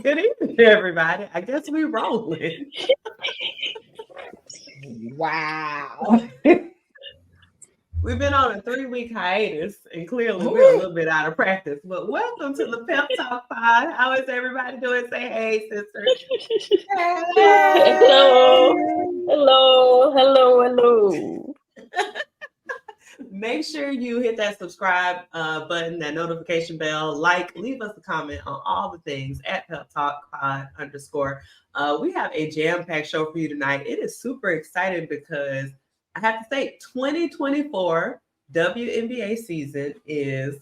Good evening, everybody. I guess we rolling. Wow. We've been on a 3-week hiatus, and clearly we're a little bit out of practice. But welcome to the Pep Talk Pod. How is everybody doing? Say hey, sister. Hello. Make sure you hit that subscribe button, that notification bell, leave us a comment on all the things at Pep Talk Pod _. We have a jam-packed show for you tonight. It is super exciting because I have to say 2024 WNBA season is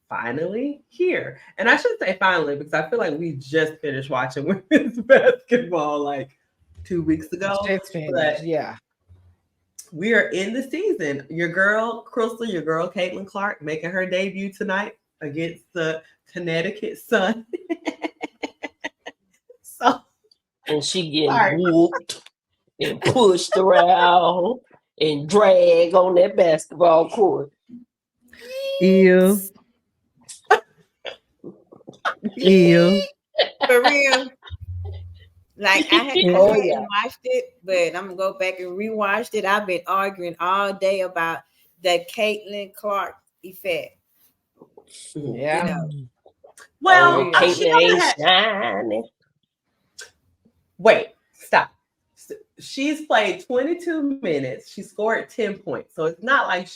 finally here. And I should say finally because I feel like we just finished watching women's basketball like 2 weeks ago. But yeah. We are in the season. Your girl, Crystal, your girl, Caitlin Clark, making her debut tonight against the Connecticut Sun. And she getting whooped and pushed around and dragged on that basketball court. Ew. For real. Like I hadn't watched it, but I'm gonna go back and rewatch it. I've been arguing all day about the Caitlin Clark effect. Yeah. You know. Well, Caitlin ain't shining. Wait, stop. She's played 22 minutes. She scored 10 points. So it's not like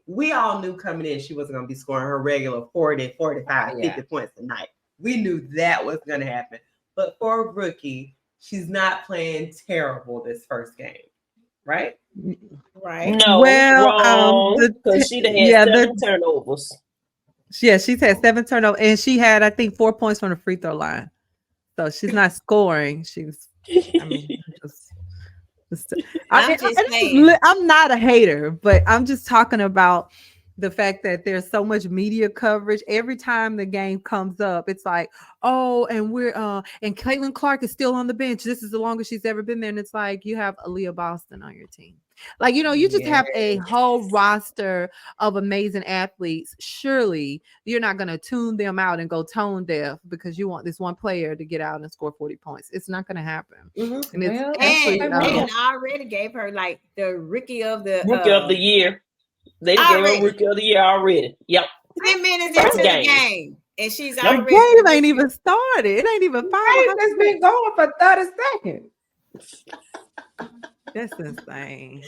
we all knew coming in she wasn't going to be scoring her regular 40, 45, 50 points a night. We knew that was going to happen. But for a rookie, she's not playing terrible this first game, right? Right. No, well, because she had 7 turnovers. Yeah, she's had 7 turnovers, and she had, I think, 4 points from the free throw line. So she's not scoring. I'm not a hater, but I'm just talking about the fact that there's so much media coverage. Every time the game comes up, it's like, oh, and and Caitlin Clark is still on the bench. This is the longest she's ever been there. And it's like, you have Aaliyah Boston on your team. Like, you just have a whole roster of amazing athletes. Surely you're not going to tune them out and go tone deaf because you want this one player to get out and score 40 points. It's not going to happen. Mm-hmm. And I already gave her like the rookie of the year. They gave her rookie of the year already. Yep. 10 minutes into the game. And she's already. The game ain't even started. It ain't even 5. It's been going for 30 seconds. That's insane.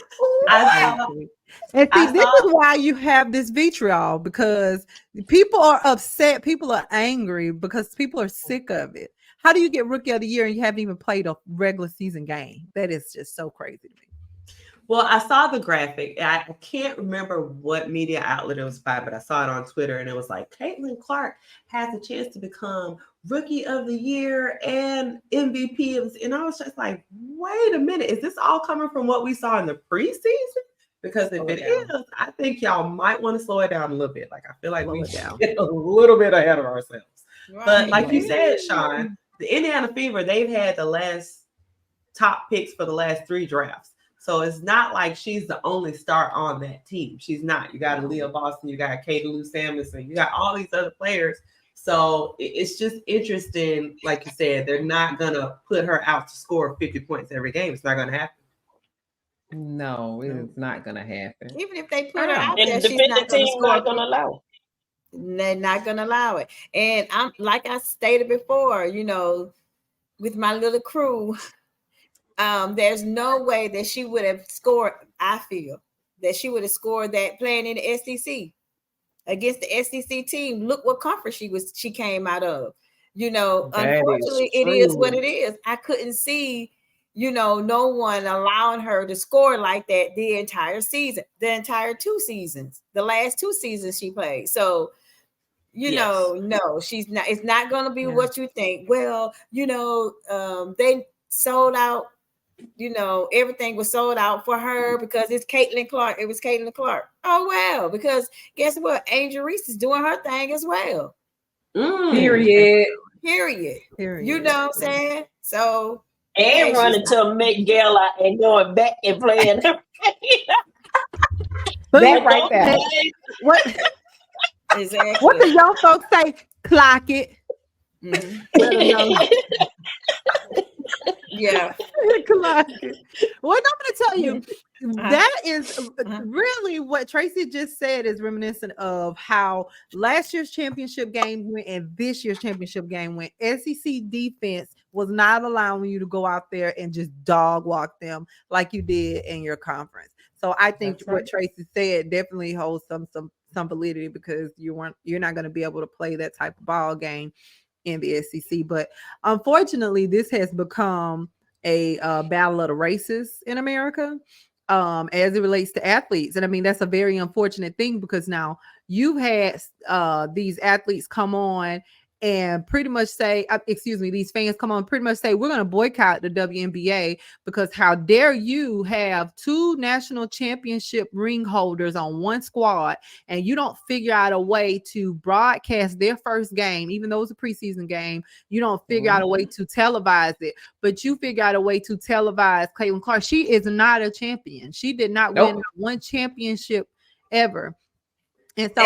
And see, this is why you have this vitriol, because people are upset. People are angry because people are sick of it. How do you get rookie of the year and you haven't even played a regular season game? That is just so crazy to me. Well, I saw the graphic. I can't remember what media outlet it was by, but I saw it on Twitter, and it was like, Caitlin Clark has a chance to become Rookie of the Year and MVP. And I was just like, wait a minute. Is this all coming from what we saw in the preseason? Because if it is, I think y'all might want to slow it down a little bit. Like, I feel like we get a little bit ahead of ourselves. Right. But like you said, Sean, the Indiana Fever, they've had the last top picks for the last 3 drafts. So it's not like she's the only star on that team. She's not. You got Aaliyah Boston, you got Katie Lou Samuelson, you got all these other players. So it's just interesting. Like you said, they're not going to put her out to score 50 points every game. It's not going to happen. No, it's not going to happen. Even if they put her out and there, the she's not going to score. Not going to allow it. They're not going to allow it. And I'm like I stated before, with my little crew, there's no way that she would have scored. I feel that she would have scored that playing in the SEC against the SEC team. Look what conference she came out of. Unfortunately, it is what it is. I couldn't see, no one allowing her to score like that the entire season, the entire 2 seasons, the last 2 seasons she played. So, no, she's not. It's not going to be what you think. Well, they sold out. Everything was sold out for her because it's Caitlin Clark. It was Caitlin Clark. Oh, well, because guess what? Angel Reese is doing her thing as well. Period. You know what I'm saying? So, and running to a Met Gala and going back and playing. That right there. What? Exactly. What do young folks say? Clock it. Mhm. Let her know. Yeah. Well, I'm going to tell you, Uh-huh. that is Uh-huh. really what Tracy just said is reminiscent of how last year's championship game went and this year's championship game went. SEC defense was not allowing you to go out there and just dog walk them like you did in your conference. So I think That's what right. Tracy said definitely holds some validity, because you're not going to be able to play that type of ball game in the SEC. But unfortunately, this has become a battle of the races in America, as it relates to athletes. And I mean, that's a very unfortunate thing, because now you've had these athletes come on and pretty much say, these fans come on pretty much say, we're going to boycott the WNBA because how dare you have 2 national championship ring holders on one squad, and you don't figure out a way to broadcast their first game, even though it's a preseason game. You don't figure out a way to televise it, but you figure out a way to televise Caitlin Clark. She is not a champion. She did not win one championship ever. And so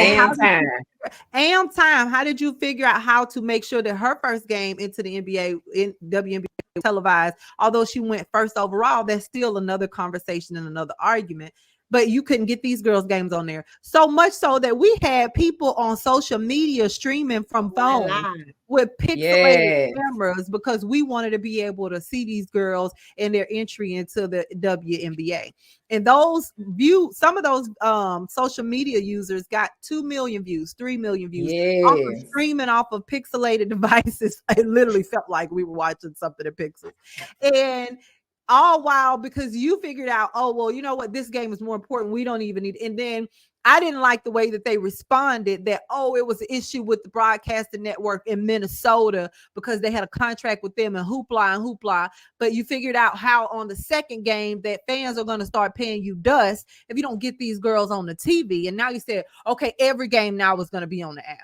how did you figure out how to make sure that her first game into the NBA in WNBA televised? Although she went first overall, that's still another conversation and another argument. But you couldn't get these girls' games on there. So much so that we had people on social media streaming from phones with pixelated cameras, because we wanted to be able to see these girls and their entry into the WNBA. And those views, some of those social media users got 2 million views, 3 million views, off of streaming off of pixelated devices. It literally felt like we were watching something in pixels. And all while, because you figured out, oh, well, you know what, this game is more important. We don't even need. And then I didn't like the way that they responded that, oh, it was an issue with the broadcasting network in Minnesota because they had a contract with them and hoopla. But you figured out how on the second game that fans are going to start paying you dust if you don't get these girls on the TV. And now you said, okay, every game now is going to be on the app.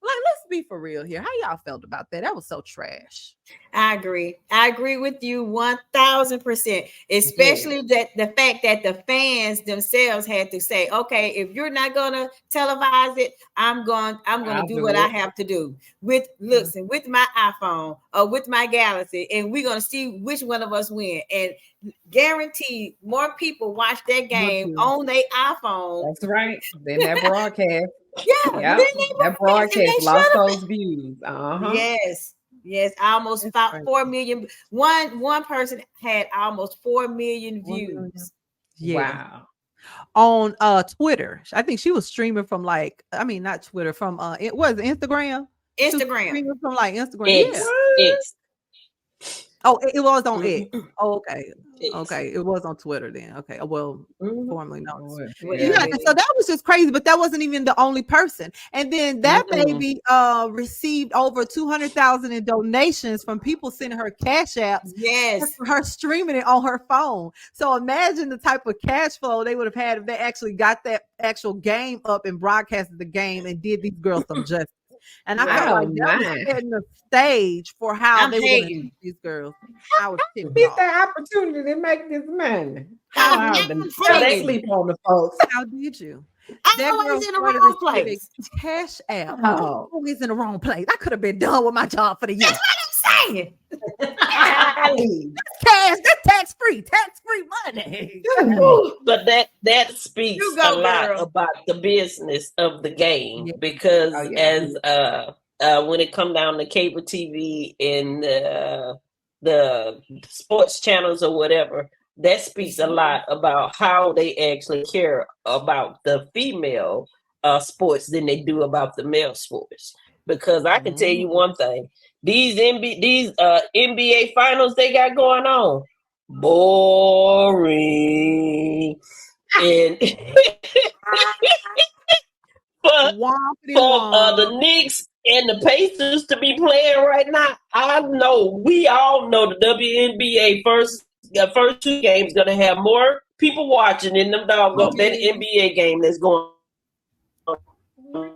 Like, let's be for real here. How y'all felt about that? That was so trash. I agree with you 1000%, especially that the fact that the fans themselves had to say, okay, if you're not gonna televise it, I'm gonna do what I have to do with my iPhone or with my Galaxy, and we're gonna see which one of us win. And guaranteed more people watch that game on their iPhone. That's right. Then that broadcast. Yeah, that broadcast lost those views. Yes, almost about 4 million. One person had almost 4 million views. Wow. On Twitter. I think she was streaming from not Twitter, from it was Instagram. Streaming from like Instagram. X. Oh, it was on X. Oh, okay. Okay, it was on Twitter then. Okay, well, formerly known. So that was just crazy, but that wasn't even the only person. And then that baby received over 200,000 in donations from people sending her cash apps. Yes, for her streaming it on her phone. So imagine the type of cash flow they would have had if they actually got that actual game up and broadcasted the game and did these girls some justice. And I felt like that was setting the stage for how they were going to teach these girls. I was get the opportunity to make this money. How they sleep on the folks. How did you? I was in the wrong place. Cash out. Oh, always in the wrong place. I could have been done with my job for the year. That's what I'm saying. Cash, that's tax-free money. But that speaks a lot about the business of the game, because as when it come down to cable TV and the sports channels or whatever, that speaks a lot about how they actually care about the female sports than they do about the male sports. Because I can tell you one thing. These NBA finals they got going on, boring. And for the Knicks and the Pacers to be playing right now, we all know the WNBA first 2 games gonna have more people watching than them doggone that NBA game that's going on.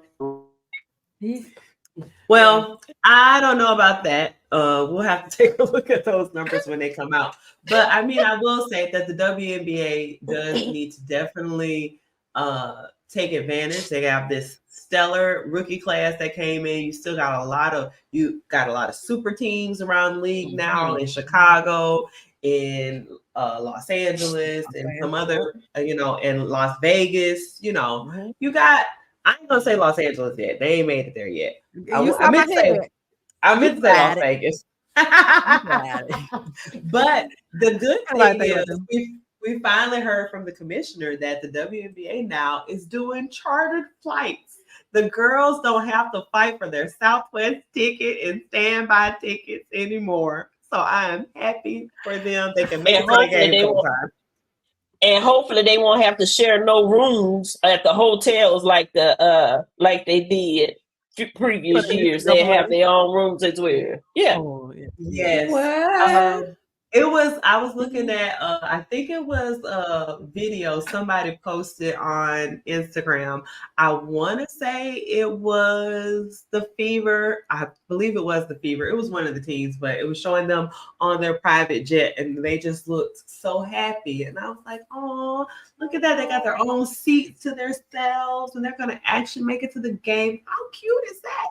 Well, I don't know about that. We'll have to take a look at those numbers when they come out. But I mean, I will say that the WNBA does need to definitely take advantage. They have this stellar rookie class that came in. You still got a lot of super teams around the league now in Chicago, in Los Angeles, and some other, in Las Vegas. You got. I ain't gonna say Los Angeles yet. They ain't made it there yet. I meant to say Las Vegas. But the good thing is we finally heard from the commissioner that the WNBA now is doing chartered flights. The girls don't have to fight for their Southwest ticket and standby tickets anymore. So I am happy for them. They can make it to the game sometime. And hopefully they won't have to share no rooms at the hotels like they did previous years. They have their own rooms as well. Yeah. Oh, yes. I was looking at I think it was a video somebody posted on Instagram. I want to say it was the Fever. I believe it was the Fever. It was one of the teams, but it was showing them on their private jet and they just looked so happy. And I was like, oh, look at that. They got their own seats to themselves and they're going to actually make it to the game. How cute is that?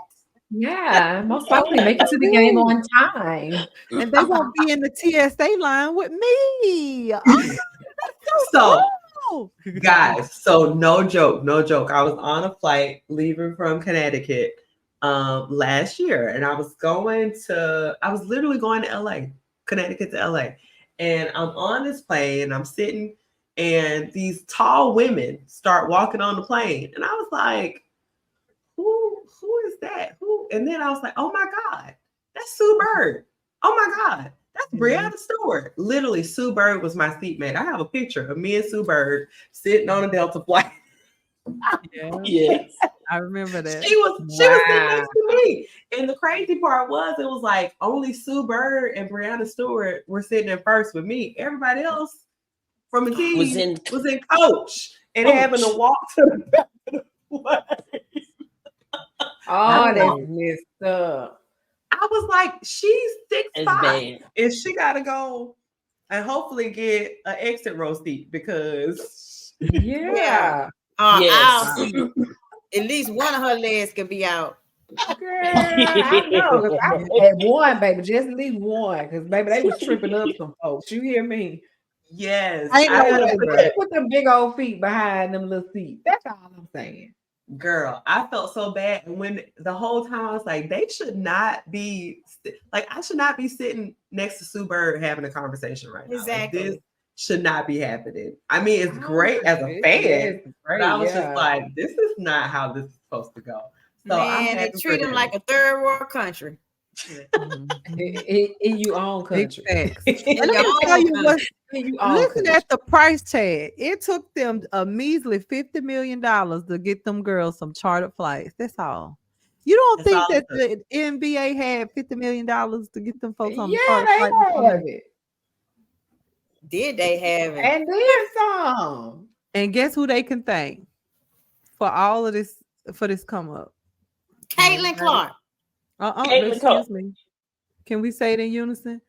Yeah, most likely make it to the game on time. And they won't be in the TSA line with me. So guys, so no joke. I was on a flight leaving from Connecticut last year, and I was literally going to LA, Connecticut to LA. And I'm on this plane and I'm sitting, and these tall women start walking on the plane. And I was like, who is that? Who? And then I was like, oh my God, that's Sue Bird. Oh my God, that's Breanna Stewart. Literally, Sue Bird was my seatmate. I have a picture of me and Sue Bird sitting on a Delta flight. Yes. I remember that. She was sitting next to me. And the crazy part was it was like only Sue Bird and Breanna Stewart were sitting in first with me. Everybody else from the team was in coach and having to walk to the back of the flight. Oh, that's messed up. I was like, she's 6'5", and she gotta go and hopefully get an exit row seat because I'll see. At least one of her legs can be out. Girl, I know. I had one, baby. Just leave one, because baby, they was tripping up some folks. You hear me? Yes. I put them big old feet behind them little seats. That's all I'm saying. Girl, I felt so bad. And when the whole time I was like, they should not be I should not be sitting next to Sue Bird having a conversation right now. Exactly. Like, this should not be happening. I mean, it's great as a fan, but I was just like, this is not how this is supposed to go. So man, they treat them like a third world country. In your own country. Listen at the price tag. It took them a measly $50 million to get them girls some chartered flights. That's all. You don't think that the NBA had $50 million to get them folks on chartered flights? Yeah, they have it. Did they have it? And then some. And guess who they can thank for all of this, for this come up? Caitlin Clark. Excuse me. Can we say it in unison?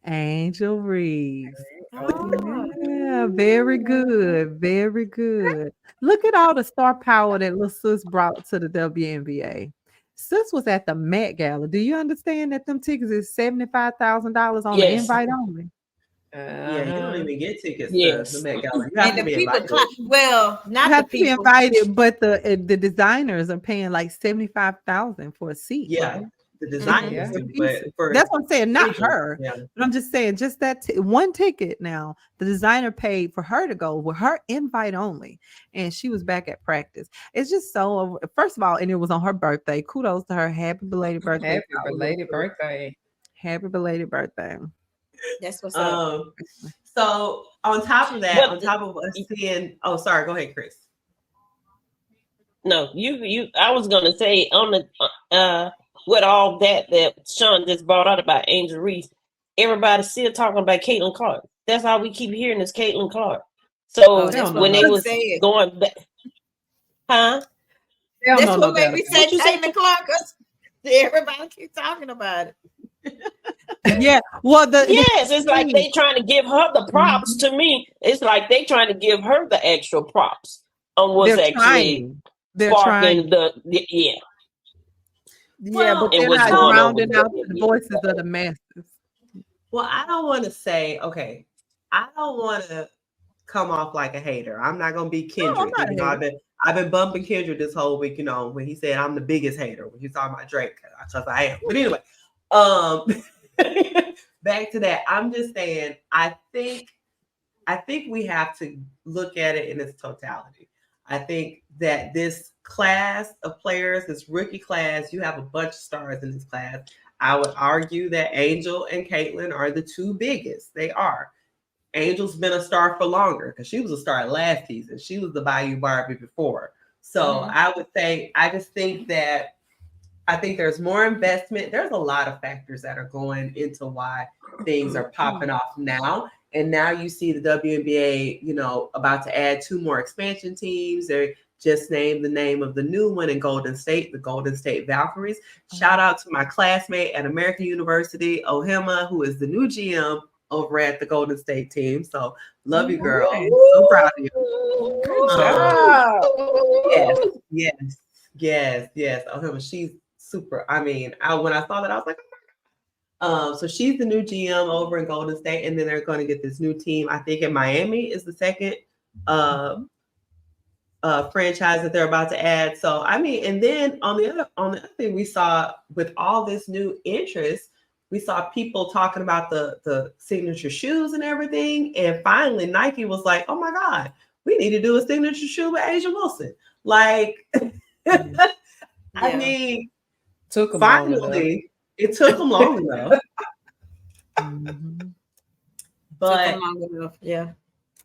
Angel Reeves. Yeah, very good. Very good. Look at all the star power that little sis brought to the WNBA. Sis was at the Met Gala. Do you understand that them tickets is $75,000 on the invite only? Yeah, you don't even get tickets to the Met Gala. You have to be invited. Not have to be invited, but the designers are paying like $75,000 for a seat. Yeah, right? The designers. But that's what I'm saying. Not her, but I'm just saying, just that one ticket. Now the designer paid for her to go with her invite only, and she was back at practice. It's just so. First of all, and it was on her birthday. Kudos to her. Happy belated birthday. Happy belated birthday. Happy belated birthday. That's what's up. So on top of that, on top of us seeing, sorry, go ahead, Chris. No, you. I was gonna say on the with all that Sean just brought out about Angel Reese, everybody's still talking about Caitlin Clark. That's all we keep hearing is Caitlin Clark. So when they was going back, That's what made me say Caitlin Clark. Everybody keeps talking about it. Yeah, well, it's like they trying to give her the props. To me, it's like they trying to give her the extra props was actually sparking yeah. Yeah, but they're not rounding out the voices of the masses. Well, I don't want to say, okay, I don't want to come off like a hater. I'm not gonna be Kendrick. I've been bumping Kendrick this whole week, when he said I'm the biggest hater when he's talking about Drake. I am. But anyway, back to that. I'm just saying, I think we have to look at it in its totality. I think that this class of players, this rookie class, you have a bunch of stars in this class. I would argue that Angel and Caitlin are the two biggest. They are. Angel's been a star for longer because she was a star last season. She was the Bayou Barbie before. So I would say, I think there's more investment. There's a lot of factors that are going into why things are popping off now. And now you see the WNBA, about to add 2 more expansion teams. They just named the name of the new one in Golden State, the Golden State Valkyries. Shout out to my classmate at American University, Ohima, who is the new GM over at the Golden State team. So love you, girl. I'm so proud of you. Yes. Ohima, she's super. I mean, when I saw that, I was like, so she's the new GM over in Golden State, and then they're going to get this new team. I think in Miami is the second franchise that they're about to add. So I mean, and then on the other thing we saw with all this new interest, we saw people talking about the signature shoes and everything, and finally Nike was like, "Oh my God, we need to do a signature shoe with Asia Wilson." Like, I mean, took them finally. It took them long enough. But yeah.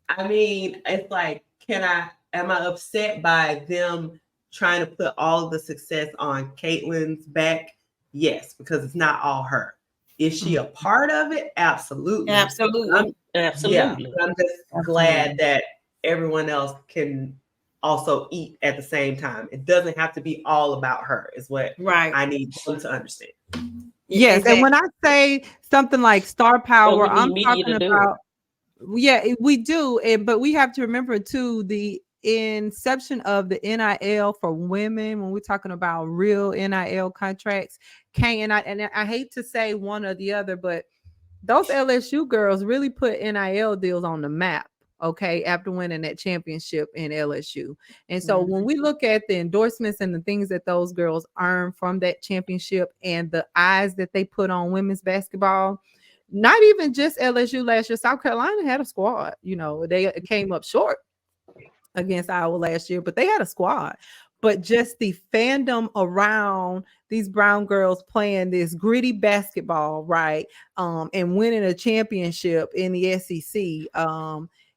I mean, it's like, am I upset by them trying to put all of the success on Caitlin's back? Yes, because it's not all her. Is she a part of it? Absolutely. Absolutely. Yeah, I'm just glad that everyone else can also eat at the same time. It doesn't have to be all about her, is what I need them to understand. Yes, exactly. And when I say something like star power, I'm talking about, we do, but we have to remember too, the inception of the NIL for women, when we're talking about real NIL contracts, and I hate to say one or the other, but those LSU girls really put NIL deals on the map. Okay, after winning that championship in LSU. And so when we look at the endorsements and the things that those girls earn from that championship and the eyes that they put on women's basketball, not even just LSU last year, South Carolina had a squad. They came up short against Iowa last year, but they had a squad. But just the fandom around these brown girls playing this gritty basketball, right? And winning a championship in the SEC.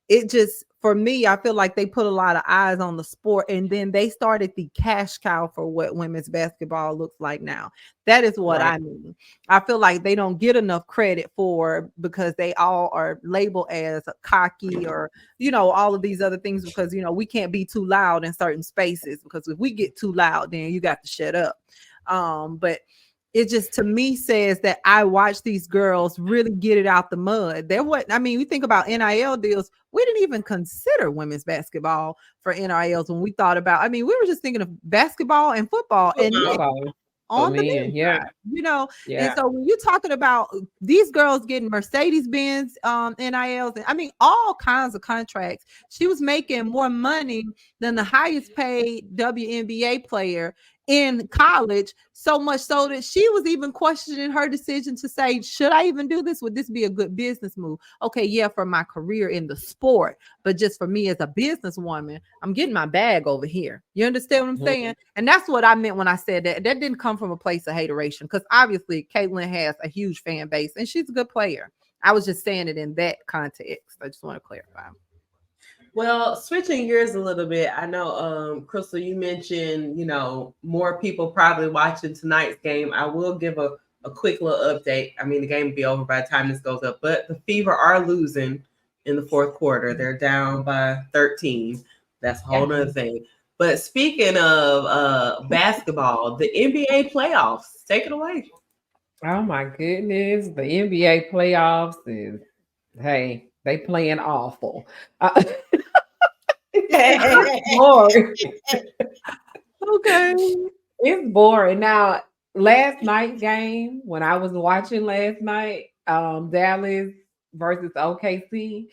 It just, for me, I feel like they put a lot of eyes on the sport, and then they started the cash cow for what women's basketball looks like now. That is what I mean. I feel like they don't get enough credit for, because they all are labeled as cocky or, all of these other things, because, we can't be too loud in certain spaces, because if we get too loud, then you got to shut up. But it just, to me, says that I watch these girls really get it out the mud. We think about NIL deals. We didn't even consider women's basketball for NILs when we thought about, we were just thinking of basketball and football. And on the men's side, and so when you're talking about these girls getting Mercedes-Benz NILs, and all kinds of contracts, she was making more money than the highest paid WNBA player in college, so much so that she was even questioning her decision to say, should I even do this? Would this be a good business move? Okay, yeah, for my career in the sport, but just for me as a businesswoman, I'm getting my bag over here. You understand what I'm saying? And that's what I meant when I said that. That didn't come from a place of hateration, because obviously Caitlin has a huge fan base and she's a good player. I was just saying it in that context. I just want to clarify. Well, switching gears a little bit, I know, Crystal, you mentioned, more people probably watching tonight's game. I will give a quick little update. The game will be over by the time this goes up, but the Fever are losing in the fourth quarter. They're down by 13. That's a whole other thing. But speaking of basketball, the NBA playoffs, take it away. Oh my goodness. The NBA playoffs is, hey, they playing awful. boring. Okay. It's boring. Now, last night's game, when I was watching last night, Dallas versus OKC,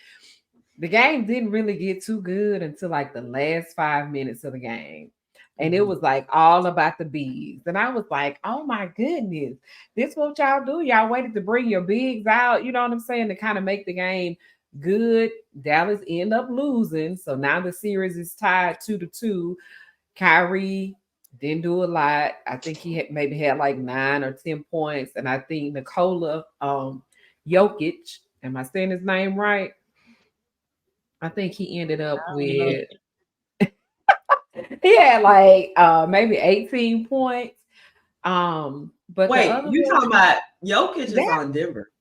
the game didn't really get too good until like the last 5 minutes of the game. And it was like all about the bigs. And I was like, oh my goodness, this what y'all do? Y'all waited to bring your bigs out, you know what I'm saying, to kind of make the game good. Dallas end up losing. So now the series is tied 2-2. Kyrie didn't do a lot. I think he maybe had like 9 or 10 points. And I think Nikola Jokic, am I saying his name right? I think he ended up with he had like maybe 18 points. But wait, the other you one, talking about Jokic is on Denver?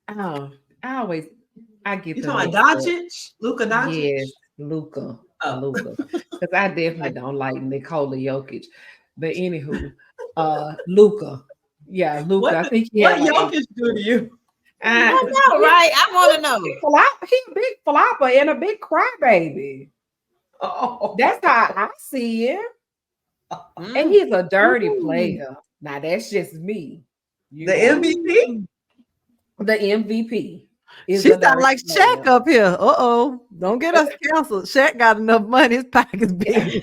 Oh, I get you the talking about Doncic, Luka Doncic? Yes, Luka, because I definitely don't like Nikola Jokic. But anywho, Luka, yeah, Luka. I think he had what like Jokic do to you? I know, right? I want to know. He's a big flopper and a big crybaby. Oh, that's how I see him. And he's a dirty player. Now that's just me. The MVP? The MVP. She sound like Shaq up here. Don't get us canceled. Shaq got enough money. His pocket's big.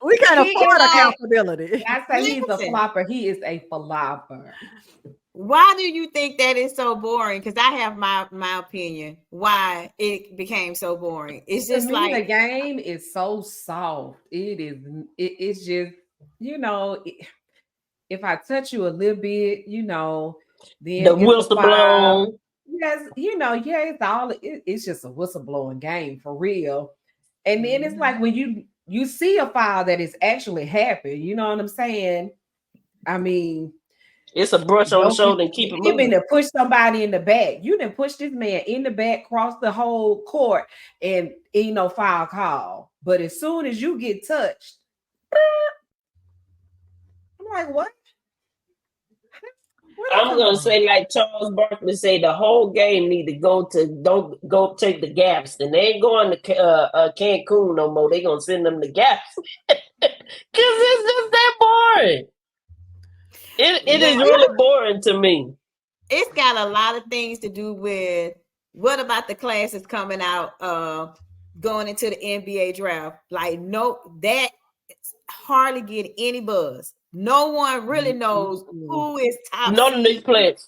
We can't afford accountability. I say he's a flopper. He is a flopper. Why do you think that is so boring? Because I have my opinion why it became so boring. It's just like the game is so soft. It's just, if I touch you a little bit, then the whistle blown. Yes, it's just a whistleblowing game for real. And then it's like when you see a foul that is actually happen, you know what I'm saying? I mean, it's a brush on the shoulder and keep it moving. You didn't push somebody in the back. You didn't push this man in the back, cross the whole court, and ain't no foul call. But as soon as you get touched, I'm like, what? I'm gonna say like Charles Barkley say, the whole game need to don't go take the gaps, and they ain't going to Cancun no more. They gonna send them the gaps because it's just that boring. It is really boring to me. It's got a lot of things to do with what about the classes coming out going into the NBA draft. Like that hardly get any buzz. No one really knows who is top. None of these players.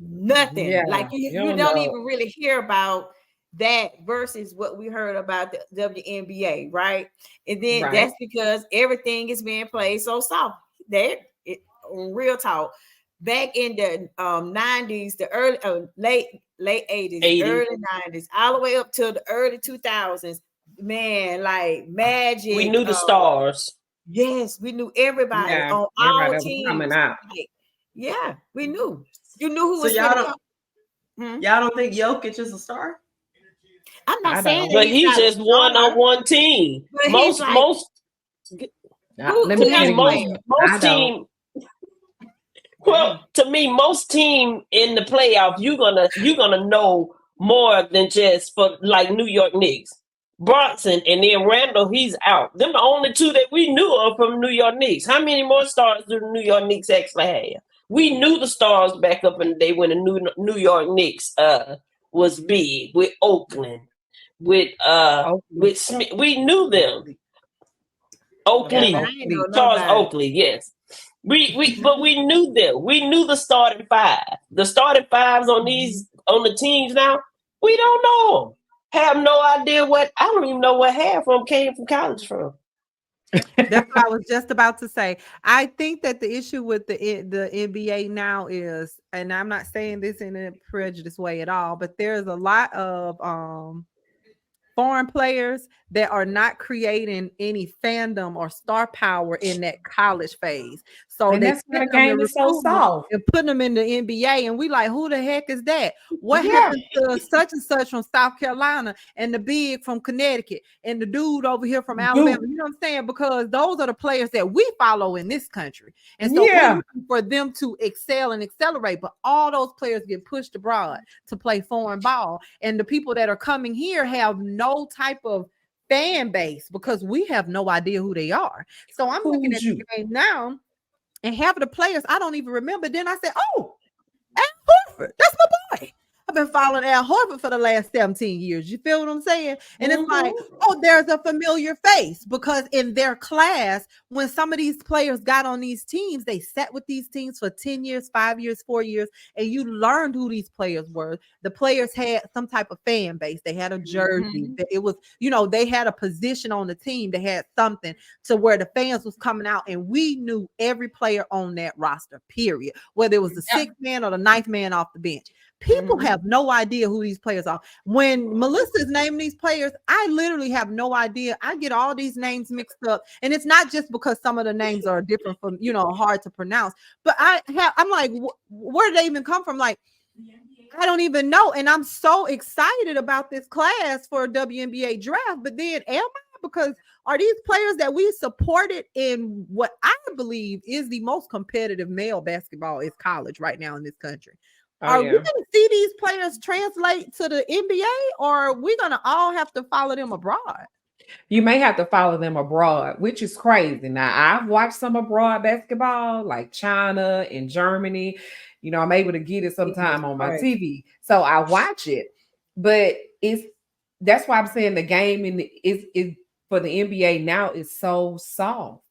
Nothing. Yeah, like you don't even really hear about that versus what we heard about the WNBA, right? And then that's because everything is being played so soft. Real talk. Back in the 90s, the early late 80s, early 90s, all the way up to the early 2000s, man, like Magic. We knew the stars. Yes, we knew everybody on all teams coming out. Yeah, we knew. You knew who was y'all don't think Jokic is a star? I'm not saying but he's just one on one team. Most team. Well, to me, most team in the playoff, you're gonna know more than just for like New York Knicks. Bronson and then Randall, he's out. Them the only two that we knew of from New York Knicks. How many more stars do the New York Knicks actually have? We knew the stars back up in the day when the New York Knicks was big with Oakland, with Smith. We knew them. Oakley, Charles Oakley, yes. But we knew them. We knew the starting five. The starting fives on the teams now, we don't know them. Have no idea I don't even know what half of them came from college from. That's what I was just about to say. I think that the issue with the NBA now is, and I'm not saying this in a prejudiced way at all, but there's a lot of foreign players that are not creating any fandom or star power in that college phase. So and that's why the game is so soft. And putting them in the NBA, and we like, who the heck is that? What happened to such and such from South Carolina, and the big from Connecticut, and the dude over here from Alabama? You know what I'm saying? Because those are the players that we follow in this country, and so we're looking for them to excel and accelerate. But all those players get pushed abroad to play foreign ball, and the people that are coming here have no type of fan base because we have no idea who they are. So I'm looking at the game now, and half of the players I don't even remember. Then I said, "Oh, Al Horford, that's my boy." I've been following Al Horford for the last 17 years. You feel what I'm saying? And it's like, oh, there's a familiar face, because in their class, when some of these players got on these teams, they sat with these teams for 10 years, 5 years, 4 years, and you learned who these players were. The players had some type of fan base. They had a jersey. It was, you know, they had a position on the team. They had something to where the fans was coming out, and we knew every player on that roster, period, whether it was the sixth man or the ninth man off the bench. People have no idea who these players are. When Melissa is naming these players, I literally have no idea. I get all these names mixed up, and it's not just because some of the names are different from, you know, hard to pronounce, but I'm like, where did they even come from? Like, I don't even know. And I'm so excited about this class for WNBA draft, but then am I? Because are these players that we supported in what I believe is the most competitive male basketball is college right now in this country? Are we going to see these players translate to the NBA, or are we going to all have to follow them abroad? You may have to follow them abroad, which is crazy. Now, I've watched some abroad basketball, like China and Germany. You know, I'm able to get it sometime on my TV, so I watch it. But that's why I'm saying the game is for the NBA now is so soft,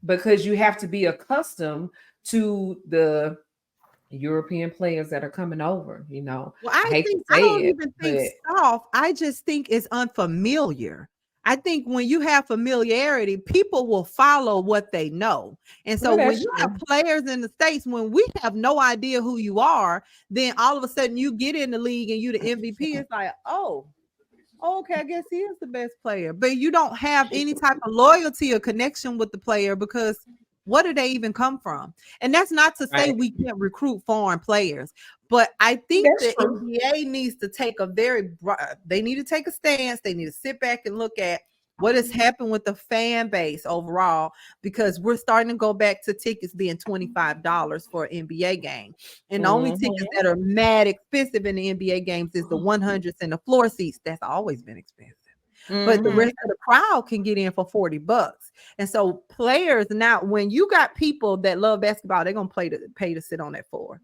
because you have to be accustomed to the European players that are coming over, you know. Well, I don't even think soft. I just think it's unfamiliar. I think when you have familiarity, people will follow what they know. And so when you have players in the States, when we have no idea who you are, then all of a sudden you get in the league and you the MVP. It's like, oh, okay, I guess he is the best player. But you don't have any type of loyalty or connection with the player, because what do they even come from? And that's not to say we can't recruit foreign players, but I think the NBA needs to take they need to take a stance. They need to sit back and look at what has happened with the fan base overall, because we're starting to go back to tickets being $25 for an NBA game. And the only tickets that are mad expensive in the NBA games is the 100s and the floor seats. That's always been expensive. But the rest of the crowd can get in for $40. And so players now, when you got people that love basketball, they're going to pay to sit on that floor.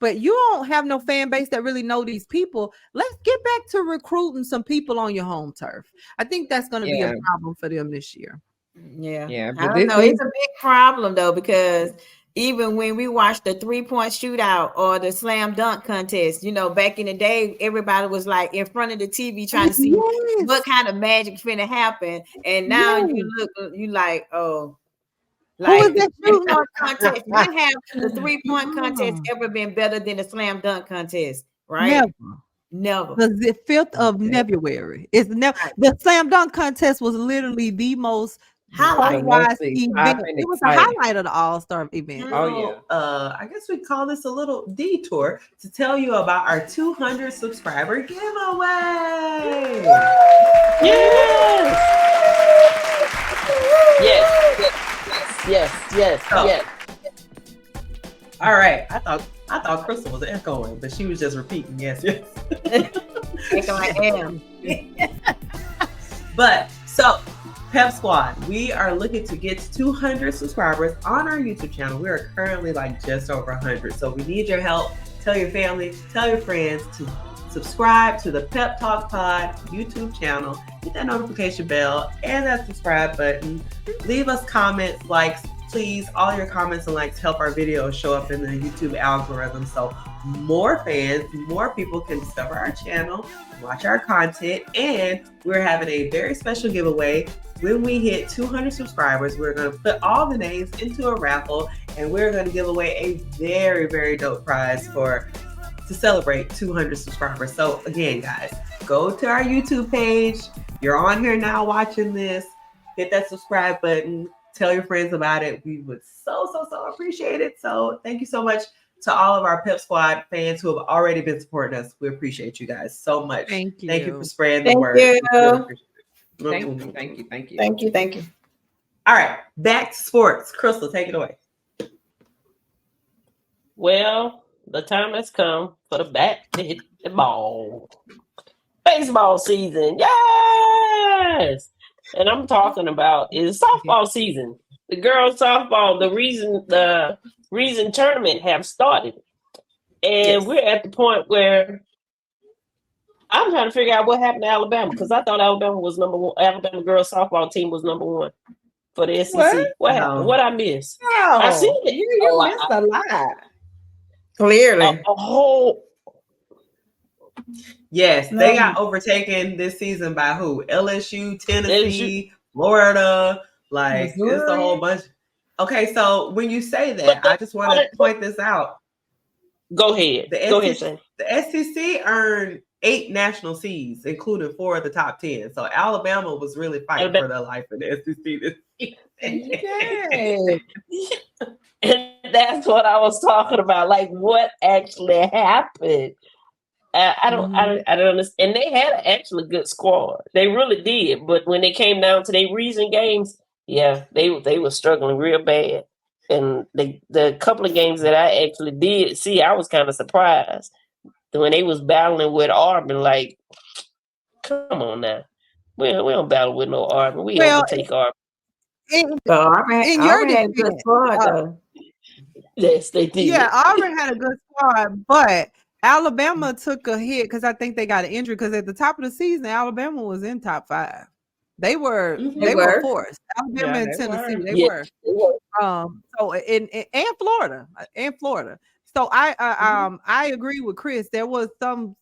But you don't have no fan base that really know these people. Let's get back to recruiting some people on your home turf. I think that's going to be a problem for them this year. Yeah. I don't know. It's a big problem, though, because even when we watched the 3-point shootout or the slam dunk contest, you know, back in the day, everybody was like in front of the TV trying to see what kind of magic finna happen. And now you look, you like, oh, like who is that shooting contest? When have the 3-point contest ever been better than the slam dunk contest? Right? Never. The 5th of February. It's never. The slam dunk contest was literally the most highlight event. It was a highlight of the All-Star event. I guess we call this a little detour to tell you about our 200 subscriber giveaway. Yes. All right. I thought Crystal was echoing, but she was just repeating yes. Echo I am. But so PEP Squad, we are looking to get to 200 subscribers on our YouTube channel. We are currently like just over 100. So we need your help. Tell your family, tell your friends to subscribe to the Pep Talk Pod YouTube channel. Hit that notification bell and that subscribe button. Leave us comments, likes. Please, all your comments and likes help our videos show up in the YouTube algorithm, so more fans, more people can discover our channel, watch our content, and we're having a very special giveaway. When we hit 200 subscribers, we're going to put all the names into a raffle, and we're going to give away a very, very dope prize to celebrate 200 subscribers. So again, guys, go to our YouTube page. You're on here now watching this. Hit that subscribe button. Tell your friends about it. We would so appreciate it. So thank you so much to all of our Pep Squad fans who have already been supporting us. We appreciate you guys so much. Thank you. Thank you for spreading the word. Thank you. All right, back to sports. Crystal, take it away. Well, the time has come for the bat to hit the ball. Baseball season, yes! And I'm talking about is softball season. The girls softball, the reason tournament have started. And we're at the point where I'm trying to figure out what happened to Alabama, because I thought Alabama was number one. Alabama girls softball team was number one for the SEC. What happened? What I missed? Oh, I seen it. You missed a lot. Clearly. A whole. Yes, they got overtaken this season by who? LSU, Tennessee, Florida. Like, Missouri. It's a whole bunch. Okay, so when you say that, I just want to point this out. Go ahead. Go ahead, Shane. The SEC earned 8 national seeds, including 4 of the top 10. So Alabama was really fighting for their life in the SEC this season. And that's what I was talking about. Like, what actually happened? I don't understand. And they had an actually good squad. They really did. But when they came down to their recent games, yeah, they were struggling real bad. And the couple of games that I actually did see, I was kind of surprised when they was battling with Auburn. Like, come on now, we don't battle with no Auburn. We overtake Auburn. Auburn had a good squad, though. Yes, they did. Yeah, Auburn had a good squad, but Alabama took a hit because I think they got an injury. Because at the top of the season, Alabama was in top 5. They were forced. Alabama and Tennessee, they were. So and Florida. So I agree with Chris. There was some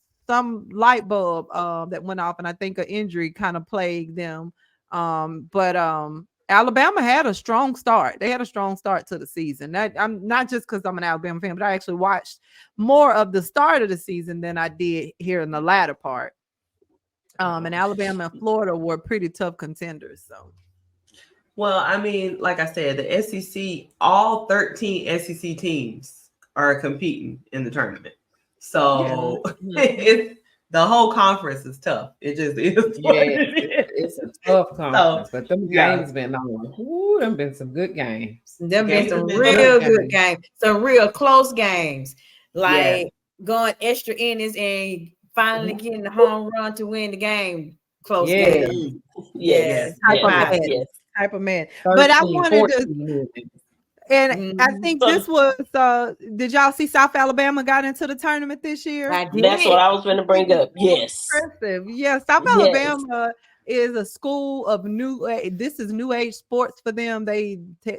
light bulb that went off, and I think an injury kind of plagued them. But Alabama had a strong start. They had a strong start to the season. I'm not just because I'm an Alabama fan, but I actually watched more of the start of the season than I did here in the latter part. And Alabama and Florida were pretty tough contenders. So, well, I mean, like I said, the SEC, all 13 SEC teams are competing in the tournament. So it's the whole conference is tough. It just is. It's a tough conference, but them games been on. Ooh, them been some good games. Them been some real good games. Some real close games. Like going extra innings and finally getting the home run to win the game. Close game. Yes. Type of man. But I wanted to, and I think this was, did y'all see South Alabama got into the tournament this year? That's what I was going to bring up. Yes. Impressive. Yeah, South Alabama is a school of this is new age sports for them. They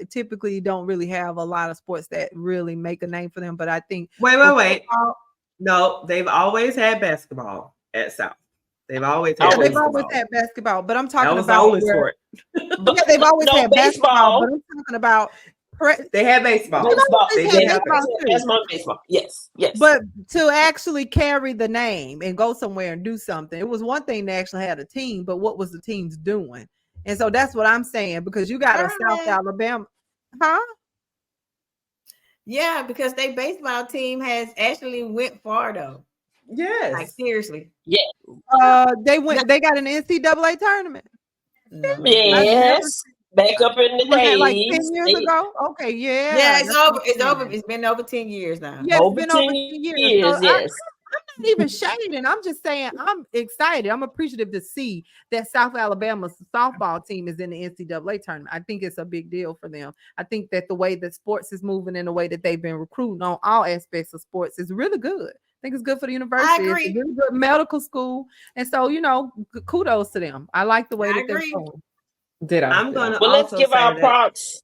typically don't really have a lot of sports that really make a name for them. But I think wait. No, they've always had basketball at South. They've always had basketball, but I'm talking about the only sport. They've always had basketball, but I'm talking about they had baseball. Baseball. Yes. But to actually carry the name and go somewhere and do something, it was one thing to actually have a team, but what was the teams doing? And so that's what I'm saying, because you got a South Alabama, Yeah, because their baseball team has actually went far though. Yes. Like seriously. Yeah. They got an NCAA tournament. Yes. Back up in the days. Like 10 years ago? Okay, Yeah, it's over. It's over. It's been over 10 years now. Yeah, it's been over 10 years. So yes. I'm not even shading. I'm just saying I'm excited. I'm appreciative to see that South Alabama's softball team is in the NCAA tournament. I think it's a big deal for them. I think that the way that sports is moving and the way that they've been recruiting on all aspects of sports is really good. I think it's good for the university. I agree. It's a really good medical school. And so, kudos to them. I like the way that they're going. I'm going to let's give our props.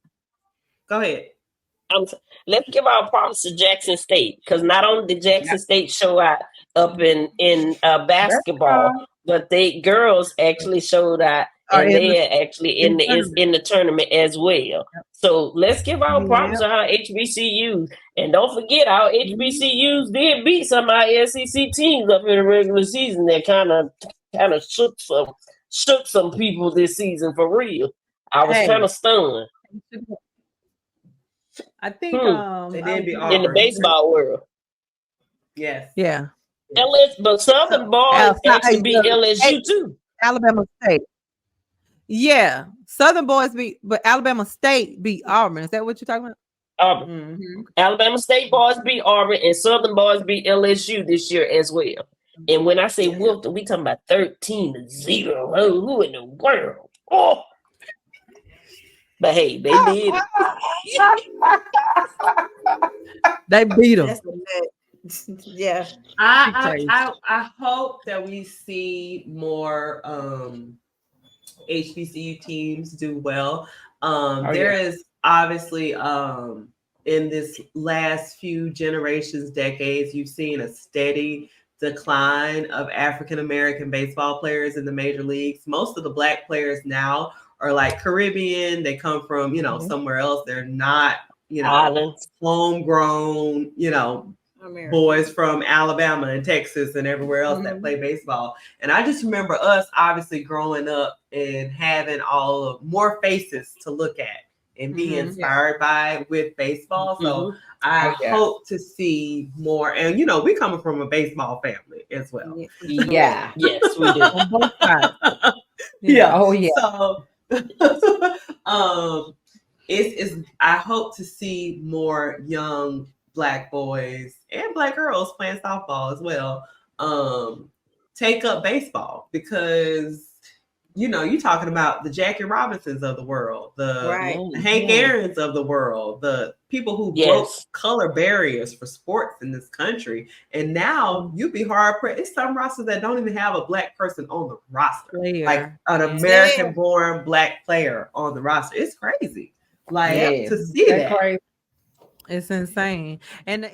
Go ahead. Let's give our props to Jackson State, because not only did Jackson State show up in basketball, but they girls actually showed out, and they're actually in the tournament as well. So let's give our props to our HBCUs, and don't forget our HBCUs did beat some of our SEC teams up in the regular season. That kind of kind of shook some people this season for real. I was kind of stunned. I think they did be in the baseball world. Yes. Yeah. But Southern boys actually beat LSU too. Alabama State. Yeah, Southern boys beat, but Alabama State beat Auburn. Is that what you're talking about? Auburn. Mm-hmm. Alabama State boys beat Auburn, and Southern boys beat LSU this year as well. And when I say Wilton, we talking about 13-0. Oh, who in the world? Oh, but hey, they did it. They beat them. Yeah. I hope that we see more HBCU teams do well. There is obviously in this last few generations, decades, you've seen a steady decline of African American baseball players in the major leagues. Most of the Black players now are like Caribbean. They come from, somewhere else. They're not, homegrown, boys from Alabama and Texas and everywhere else that play baseball. And I just remember us obviously growing up and having more faces to look at and be inspired by with baseball. So I hope to see more. And, we coming from a baseball family as well. Yeah. Yes, we do. On both sides. Yeah. Oh, yeah. So I hope to see more young Black boys and Black girls playing softball as well take up baseball, because you're talking about the Jackie Robinsons of the world, the Hank Aaron's of the world, the people who broke color barriers for sports in this country. And now you'd be hard pressed. It's some rosters that don't even have a Black person on the roster, like an American born Black player on the roster. It's crazy. Like to see that. Crazy. It's insane. And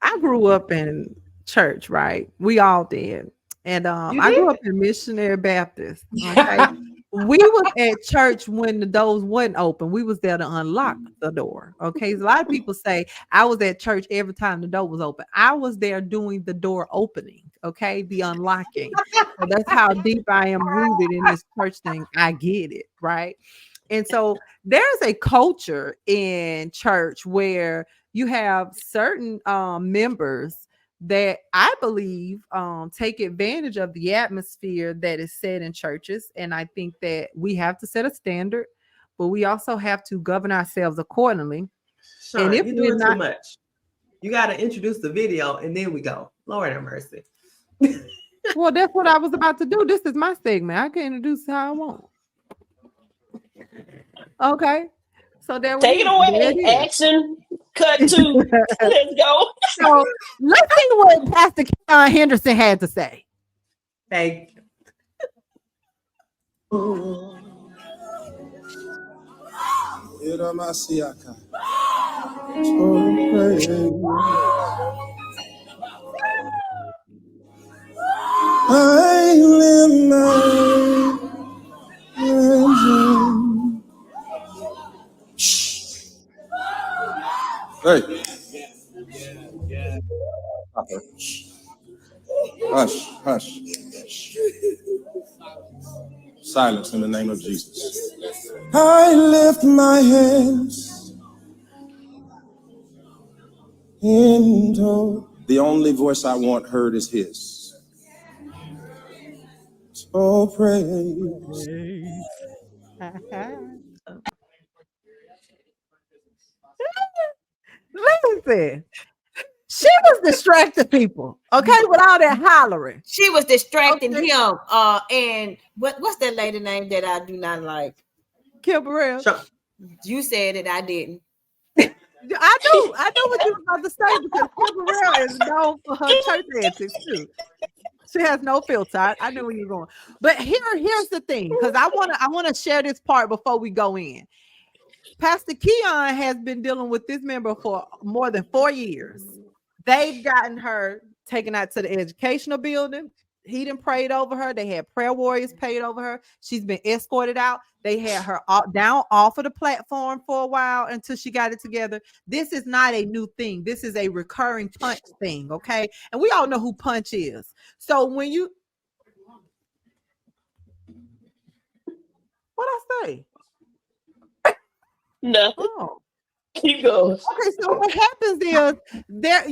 I grew up in church, right? We all did. And I grew up in Missionary Baptist. Okay. We was at church when the doors wasn't open. We was there to unlock the door. Okay. A lot of people say I was at church every time the door was open. I was there doing the door opening. Okay. The unlocking. So that's how deep I am rooted in this church thing. I get it. Right. And so there's a culture in church where you have certain members that I believe take advantage of the atmosphere that is set in churches. And I think that we have to set a standard, but we also have to govern ourselves accordingly. Sean, and if you're doing too much, you got to introduce the video and then we go. Lord have mercy. Well, that's what I was about to do. This is my segment. I can introduce how I want. Okay. So there take it away. Action. Cut to. Let's go. So let's see what Pastor Keon Henderson had to say. Thank you. I live my hey. Hush, hush. Silence in the name of Jesus. I lift my hands into the only voice I want heard is his. So praise. Listen, she was distracting people, okay, with all that hollering. She was distracting him. And what's that lady name that I do not like? Kim Burrell. You said it, I didn't. I know what you were about to say, because Kim Burrell is known for her church antics too. She has no filter. I know where you're going. But here's the thing, because I want to share this part before we go in. Pastor Keon has been dealing with this member for more than 4 years. They've gotten her taken out to the educational building. He done prayed over her. They had prayer warriors prayed over her. She's been escorted out. They had her down off of the platform for a while until she got it together. This is not a new thing. This is a recurring Punch thing, okay? And we all know who Punch is. So when you What I say? Nothing. Oh. Keep going. Okay, so what happens is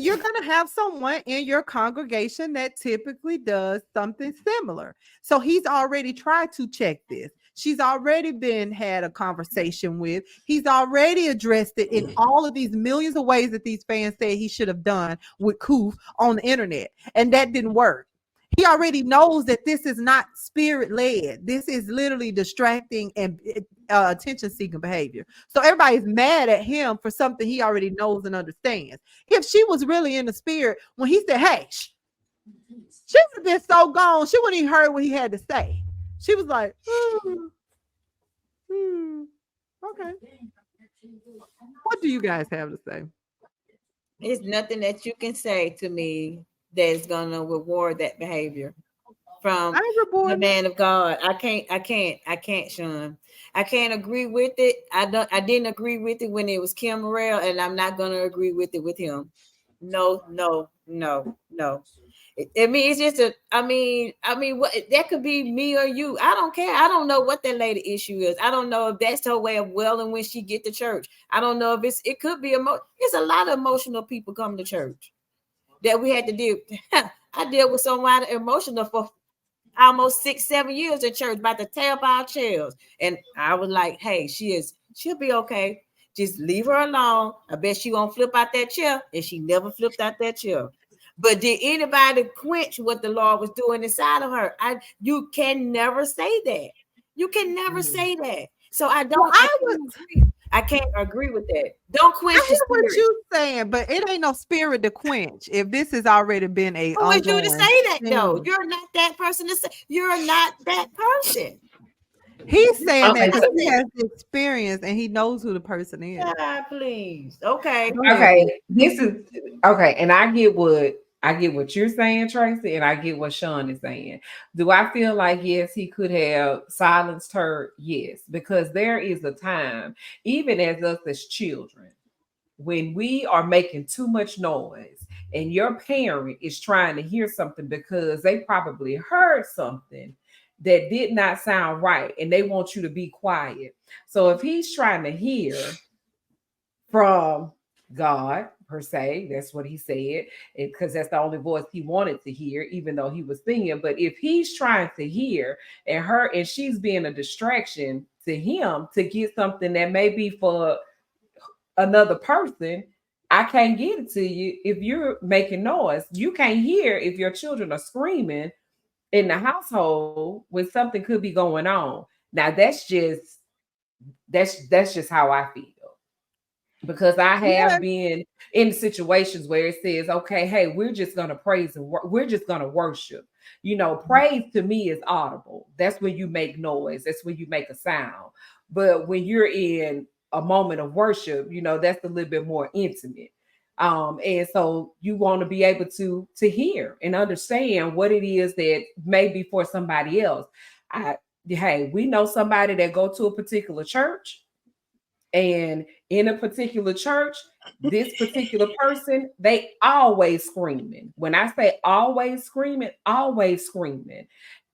you're gonna have someone in your congregation that typically does something similar. So he's already tried to check this. She's already had a conversation with. He's already addressed it in all of these millions of ways that these fans say he should have done with Koof on the internet, and that didn't work. He already knows that this is not spirit led. This is literally distracting and attention seeking behavior. So everybody's mad at him for something he already knows and understands. If she was really in the spirit, when he said, hey, she would have been so gone, she wouldn't even heard what he had to say. She was like, okay. What do you guys have to say? There's nothing that you can say to me that's gonna reward that behavior from the man of God. I can't, Sean. I can't agree with it. I didn't agree with it when it was Kim Morrell, and I'm not gonna agree with it with him. No. I mean, it's just I mean, what that could be me or you. I don't care. I don't know what that lady issue is. I don't know if that's her way of welling when she get to church. I don't know if it could be it's a lot of emotional people coming to church that we had to deal. I dealt with someone emotional for almost 6-7 years in church, about to tear up our chairs, and I was like, "Hey, she'll be okay. Just leave her alone. I bet she won't flip out that chair," and she never flipped out that chair. But did anybody quench what the Lord was doing inside of her? You can never say that. You can never say that. So I can't agree with that. Don't quench I hear what you're saying, but it ain't no spirit to quench if this has already been a. Who is you to say that though? You're not that person to say. You're not that person. He's saying that because he has the experience and he knows who the person is. God, please. Okay. Okay. This is okay, and I get what you're saying, Tracy, and I get what Sean is saying. Do I feel like yes, he could have silenced her? Yes, because there is a time, even as us as children, when we are making too much noise and your parent is trying to hear something because they probably heard something that did not sound right and they want you to be quiet. So if he's trying to hear from God per se, that's what he said, because that's the only voice he wanted to hear, even though he was singing. But if he's trying to hear and she's being a distraction to him to get something that may be for another person, I can't get it to you if you're making noise. You can't hear if your children are screaming in the household when something could be going on. Now that's just how I feel. Because I have been in situations where it says, okay, hey, we're just going to praise and we're just going to worship. You know, praise to me is audible. That's when you make noise. That's when you make a sound. But when you're in a moment of worship, you know, that's a little bit more intimate. And so you want to be able to hear and understand what it is that may be for somebody else. Hey, we know somebody that go to a particular church, and in a particular church, this particular person, they always screaming. When I say always screaming.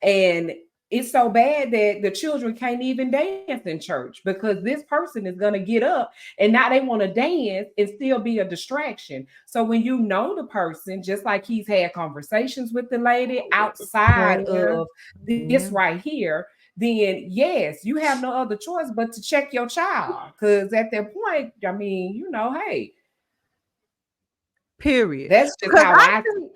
And it's so bad that the children can't even dance in church because this person is going to get up and now they want to dance and still be a distraction. So when you know the person, just like he's had conversations with the lady outside of this right here, then yes, you have no other choice but to check your child. Because at that point, I mean, you know, hey. Period. That's just how I think.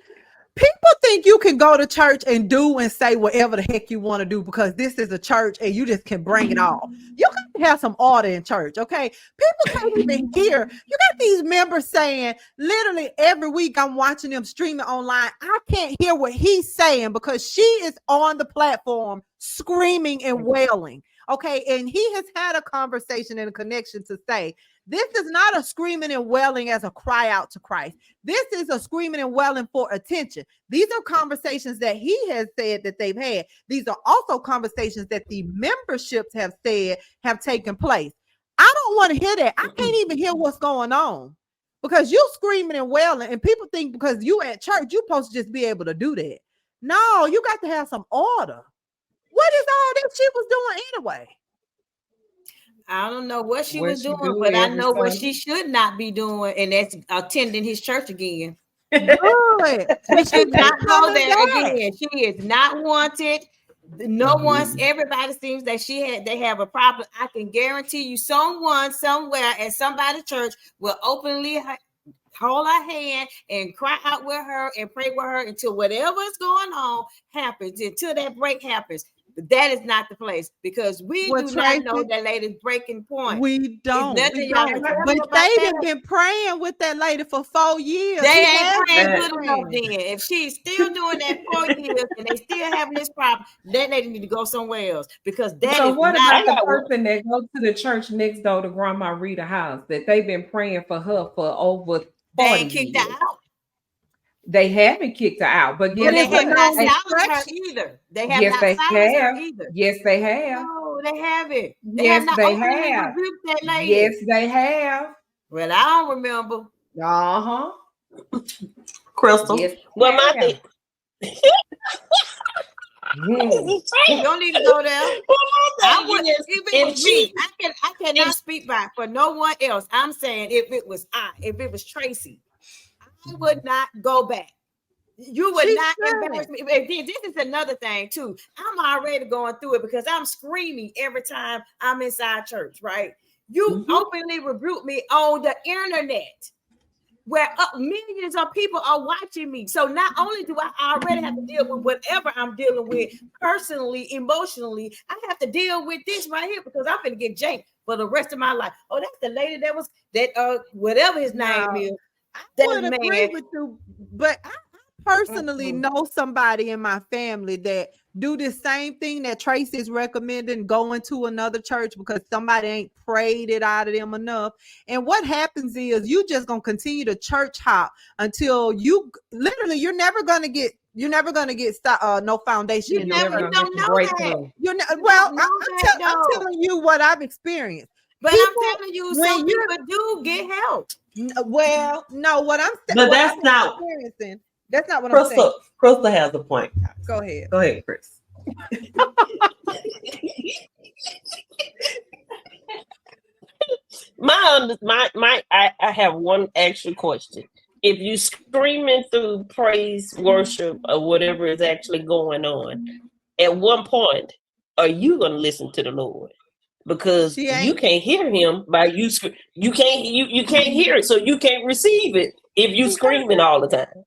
People think you can go to church and do and say whatever the heck you want to do because this is a church and you just can bring it all. You got to have some order in church, okay? People can't even hear. You got these members saying literally every week I'm watching them streaming online. I can't hear what he's saying because she is on the platform screaming and wailing, okay? And he has had a conversation and a connection to say, this is not a screaming and wailing as a cry out to Christ. This is a screaming and wailing for attention. These are conversations that he has said that they've had. These are also conversations that the memberships have said have taken place. I don't want to hear that. I can't even hear what's going on because you screaming and wailing and people think because you at church, you're supposed to just be able to do that. No, you got to have some order. What is all that she was doing anyway? I don't know what she was doing, but I know what she should not be doing, and that's attending his church again. Good. She should not go there again. She is not wanted. No one's. Everybody seems that they have a problem. I can guarantee you, someone somewhere at somebody's church will openly hold her hand and cry out with her and pray with her until whatever is going on happens, until that break happens. But that is not the place, because we do not know that lady's breaking point. We don't. But they've been praying with that lady for 4 years. They ain't praying good enough then. If she's still doing that 4 years and they still having this problem, that lady need to go somewhere else, because that so is what not about the person that goes to the church next door to Grandma Rita's house that they've been praying for her for over 40 they ain't kicked years. her out. They haven't kicked her out, but they have not silenced her either. They have not silenced her either. Yes, they have. No, they haven't. They have not openly rebuked that lady. Yes, they have. Well, I don't remember. Crystal. Yes, well, my thing. You don't need to go there. I would, if it was me, I cannot speak back for no one else. I'm saying if it was Tracy, I would not go back. You would not embarrass me. This is another thing too. I'm already going through it because I'm screaming every time I'm inside church, right? You openly rebuke me on the internet, where millions of people are watching me. So not only do I already have to deal with whatever I'm dealing with personally, emotionally, I have to deal with this right here, because I'm going to get janked for the rest of my life. Oh, that's the lady whatever his name is. I would agree with you, but I personally know somebody in my family that do the same thing that Tracy is recommending, going to another church because somebody ain't prayed it out of them enough. And what happens is you just gonna continue to church hop until you're never gonna get no foundation. You never don't know that. I'm telling you what I've experienced. But I'm telling you, some people do get help. Well, no, what I'm saying, but that's not experiencing. That's not what Crystal, I'm saying. Crystal has a point. Go ahead. Go ahead, Chris. I have one extra question. If you screaming through praise, worship, or whatever is actually going on, at one point, are you going to listen to the Lord? Because you can't hear him by you. You can't hear it, so you can't receive it if you screaming all the time.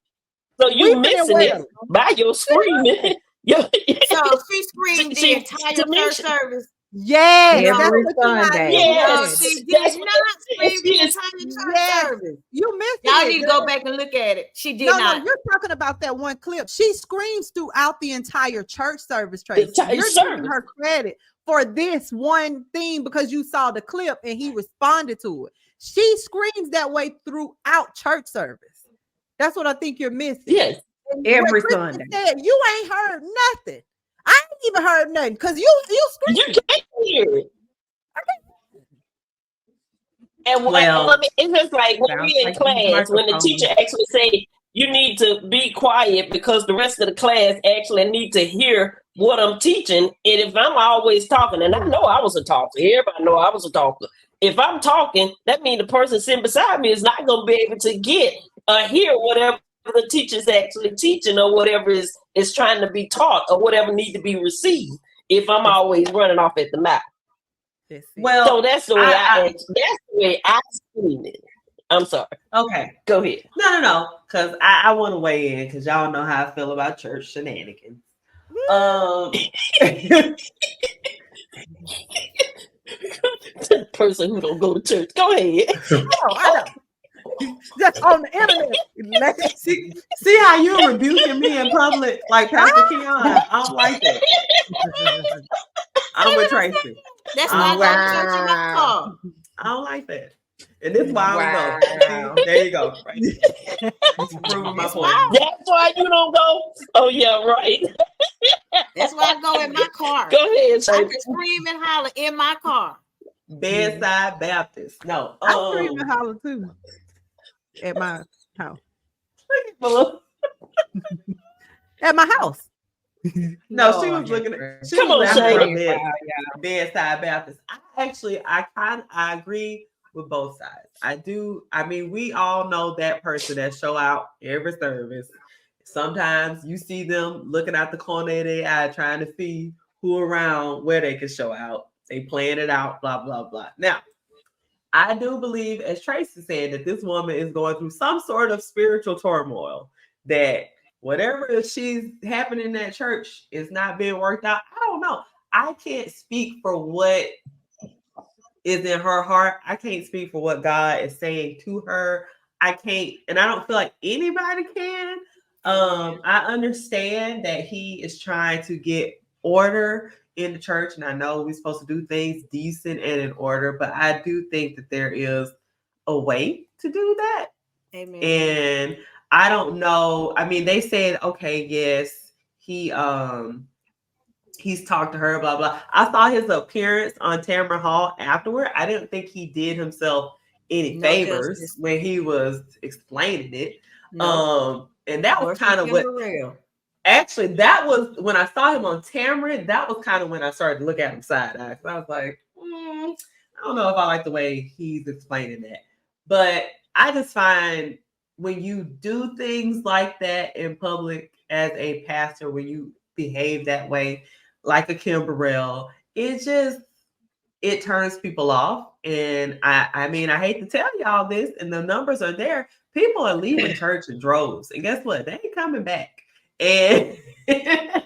So you missing it by your screaming. So she screamed the entire church service. Yes, every Sunday. Yes, she did not scream the entire church service. You missed it. Y'all need to go back and look at it. She did not. No, you're talking about that one clip. She screams throughout the entire church service, Tracy. You're giving her credit for this one thing because you saw the clip and he responded to it. She screams that way throughout church service. That's what I think you're missing. Yes, every Sunday. Said, you ain't heard nothing. I ain't even heard nothing because you scream. You can't hear it. And it's just like when we in class, when the teacher actually say you need to be quiet because the rest of the class actually need to hear what I'm teaching. And if I'm always talking, and I know I was a talker, everybody know I was a talker. If I'm talking, that means the person sitting beside me is not going to be able to get hear whatever the teacher's actually teaching or whatever is trying to be taught or whatever need to be received. If I'm always running off at the mouth. Well, so that's the way I seen it. I'm sorry. Okay, go ahead. No, because I want to weigh in because y'all know how I feel about church shenanigans. The person who don't go to church. Go ahead. Just on the internet. See how you're rebuking me in public, like Pastor Keon. I don't like that. I'm with Tracy. That's why I go to church in my car. I don't like that. And this is why I don't go. There you go. Right. Proving my point. That's why you don't go. Oh yeah, right. That's why I go in my car. Go ahead. I can scream and holler in my car. Bedside Baptist. No, I scream and holler too. At my house. At my house. No, she was looking at. She was laughing at bedside Baptist. I agree with both sides. I do. I mean, we all know that person that show out every service. Sometimes you see them looking out the corner of their eye, trying to see who around where they can show out. They plan it out, blah blah blah. Now, I do believe, as Tracy said, that this woman is going through some sort of spiritual turmoil. That whatever she's happening in that church is not being worked out. I don't know. I can't speak for what is in her heart. I can't speak for what God is saying to her. I can't, and I don't feel like anybody can. I understand that he is trying to get order in the church, and I know we're supposed to do things decent and in order, but I do think that there is a way to do that. Amen. And I don't know. I mean, they said, okay, yes, he's talked to her, blah, blah. I saw his appearance on Tamara Hall afterward. I didn't think he did himself any favors justice when he was explaining it. No. And that was kind of what actually, that was when I saw him on Tamara, that was kind of when I started to look at him side eye. I was like, I don't know if I like the way he's explaining that. But I just find when you do things like that in public as a pastor, when you behave that way, like a Kim Burrell, it turns people off. And I mean, I hate to tell y'all this, and the numbers are there. People are leaving church in droves. And guess what? They ain't coming back. And I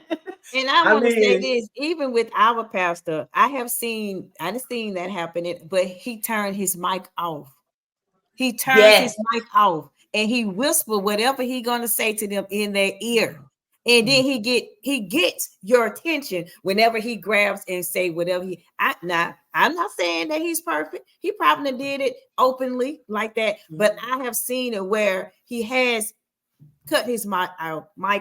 want to say this, even with our pastor, I've seen that happen, but he turned his mic off. He turns his mic off and he whisper whatever he gonna say to them in their ear. And then he gets your attention whenever he grabs and say whatever I'm not saying that he's perfect. He probably did it openly like that, but I have seen it where he has cut his mic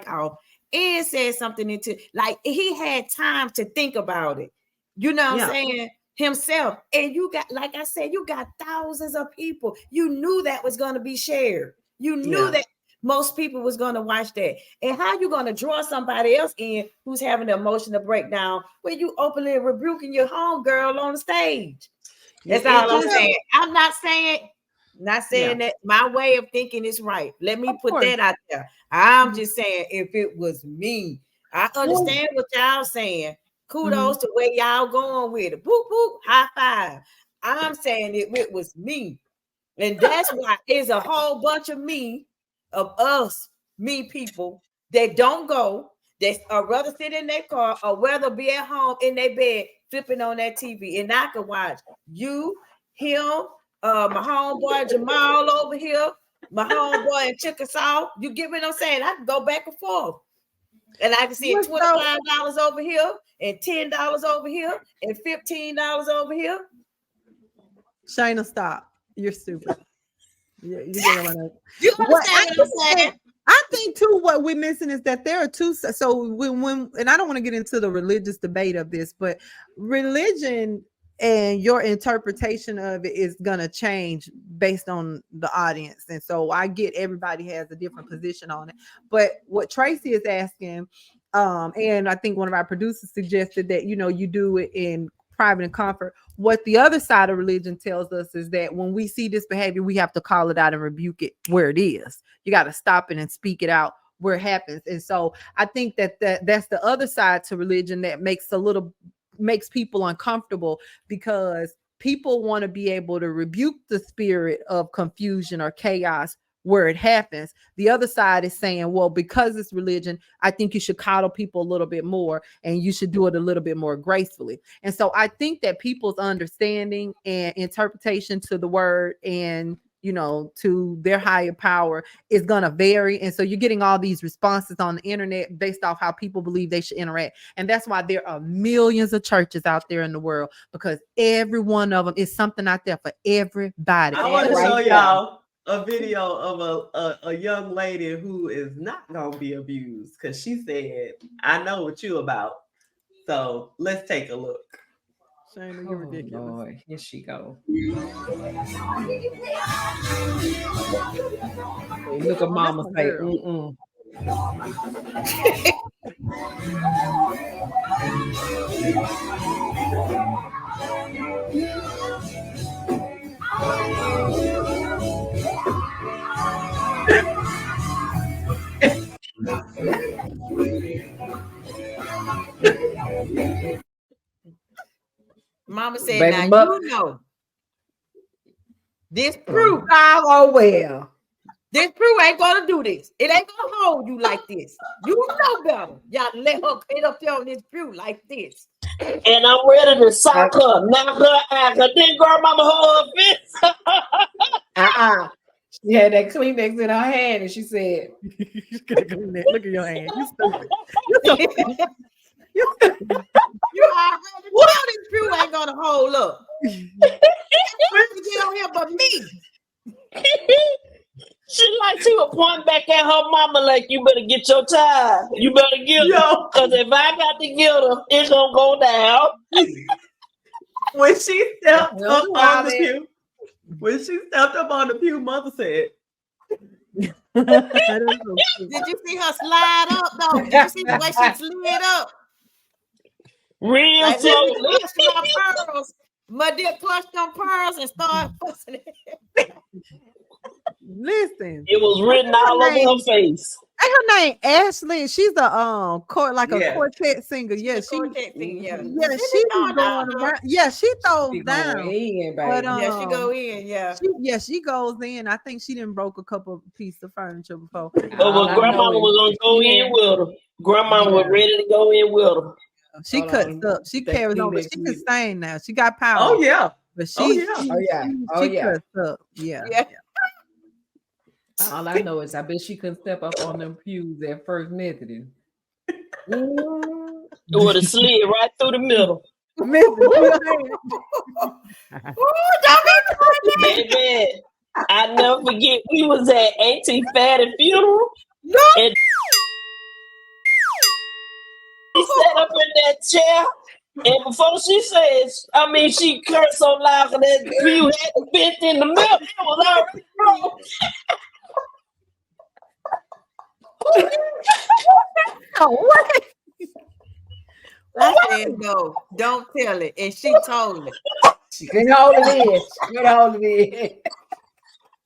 off and said something into, like, he had time to think about it. You know what I'm saying? Himself. And you got, like I said, you got thousands of people. You knew that was going to be shared. You knew that most people was going to watch that. And how you going to draw somebody else in who's having an emotional breakdown when you openly rebuking your homegirl on the stage? That's all I'm saying. I'm not saying that my way of thinking is right. Let me put that out there. I'm just saying, if it was me, I understand what y'all saying. Kudos to where y'all going with it. Boop, boop, high five. I'm saying it was me. And that's why there's a whole bunch of me people that don't go, that are rather sit in their car or rather be at home in their bed flipping on that TV. And I can watch you, him, my homeboy Jamal over here, my homeboy in Chickasaw. You get what I'm saying? I can go back and forth. And I can see $25 over here and $10 over here and $15 over here. Shayna, stop. You're stupid. You understand what I'm saying? I think too, what we're missing is that there are two. So when and I don't want to get into the religious debate of this, but religion and your interpretation of it is going to change based on the audience. And so I get everybody has a different position on it. But what Tracy is asking, and I think one of our producers suggested that, you do it in private and comfort. What the other side of religion tells us is that when we see this behavior, we have to call it out and rebuke it where it is. You got to stop it and speak it out where it happens. And so I think that's the other side to religion that makes people uncomfortable, because people want to be able to rebuke the spirit of confusion or chaos where it happens. The other side is saying, well, because it's religion, I think you should coddle people a little bit more and you should do it a little bit more gracefully. And so I think that people's understanding and interpretation to the word and to their higher power is going to vary. And so you're getting all these responses on the internet based off how people believe they should interact. And that's why there are millions of churches out there in the world, because every one of them is something out there for everybody. I want to show y'all a video of a young lady who is not going to be abused, because she said, I know what you about. So let's take a look. Shayna, you're ridiculous. Lord. Here she go. Look at mama say, Mama said, Baby, now but- you know. This proof. Oh, well. This proof ain't gonna do this. It ain't gonna hold you like this. You know better. Y'all let her get up there on this proof like this. And I'm ready to sock her, knock her out. Then grandmama hold her fist. She had that Kleenex in her hand, and she said, "Look at your hand. You stupid. You already know this proof ain't gonna hold up. Get on here, but me." She was pointing back at her mama like, you better get your time. You better get her. Because if I got to get her, it's going to go down. When she stepped up on the pew, mother said, Did you see her slide up though? Did you see the way she slid up? Real like, slow. My dear clutched on pearls and started fussing it. Listen, it was written all over her face. And her name Ashley. She's a quartet singer. Yeah, she she be going around. Yeah, she throws down. But she go in. She goes in. I think she done broke a couple pieces of furniture before. But grandma was gonna go in with her. Grandma was ready to go in with her. She cuts up. She carries on, but she can sing now. She got power. Oh yeah. But she cuts up. Yeah. All I know is I bet she couldn't step up on them pews at First Methodist. It would have slid right through the middle. Baby, I never forget. We was at Auntie Fatty's funeral. And she sat up in that chair. And before she she cursed so loud that pew had to bent in the middle. It was already broke. I said no, don't tell it. And she told it. She couldn't hold it in.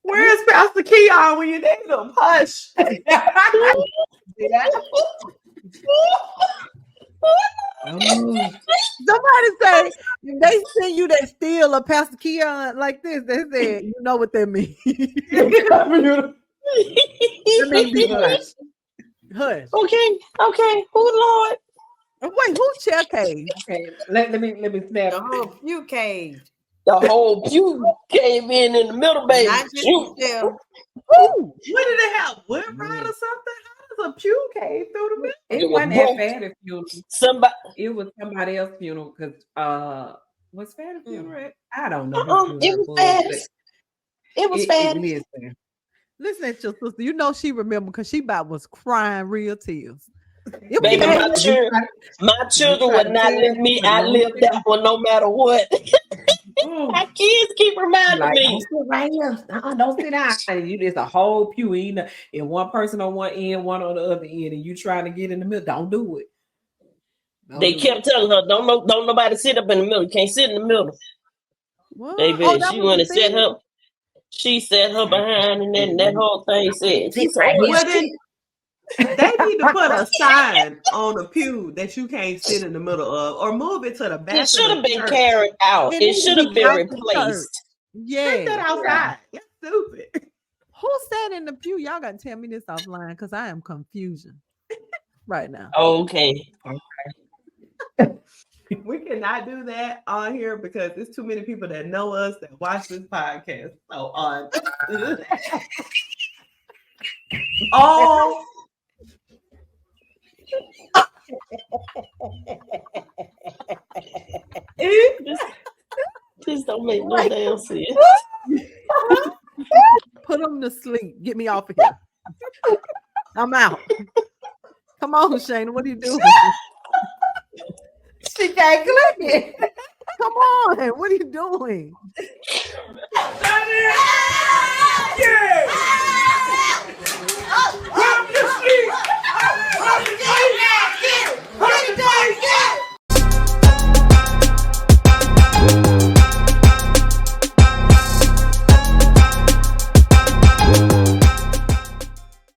Where is Pastor Keon when you need him? Hush. Somebody say if they send you that steal of Pastor Keon like this, they said you know what that means. Hush. Okay. Oh Lord. Wait, who's chair cave? Okay, let me snap. The whole pew cave. The whole pew came in the middle, baby. Not just the what did it have? Wood rod or something? How does a pew came through the middle? It wasn't that Fatty funeral. It was somebody else's funeral because was Fatty funeral? I don't know. It was fast. It was fast. Listen at your sister. You know she remember because she about was crying rery tears. Baby, my children would not let me outlive that one no matter what. My kids keep reminding me. Don't sit right here. Don't sit down. You just a whole pew eating, and one person on one end, one on the other end, and you trying to get in the middle. Don't do it. They kept telling her, don't nobody sit up in the middle. You can't sit in the middle. What? Baby, she want to set her. She set her behind, and then that whole thing said, they need to put a sign on the pew that you can't sit in the middle of, or move it to the back. It should have been carried out. It should have been replaced. Yeah, that outside. That's stupid. Who sat in the pew? Y'all gotta tell me this offline because I am confusion right now. Okay. We cannot do that on here because there's too many people that know us that watch this podcast. So on. This don't make no damn sense. Put them to sleep. Get me off of here. I'm out. Come on, Shayna. What are you doing? She can't click it. Come on. What are you doing?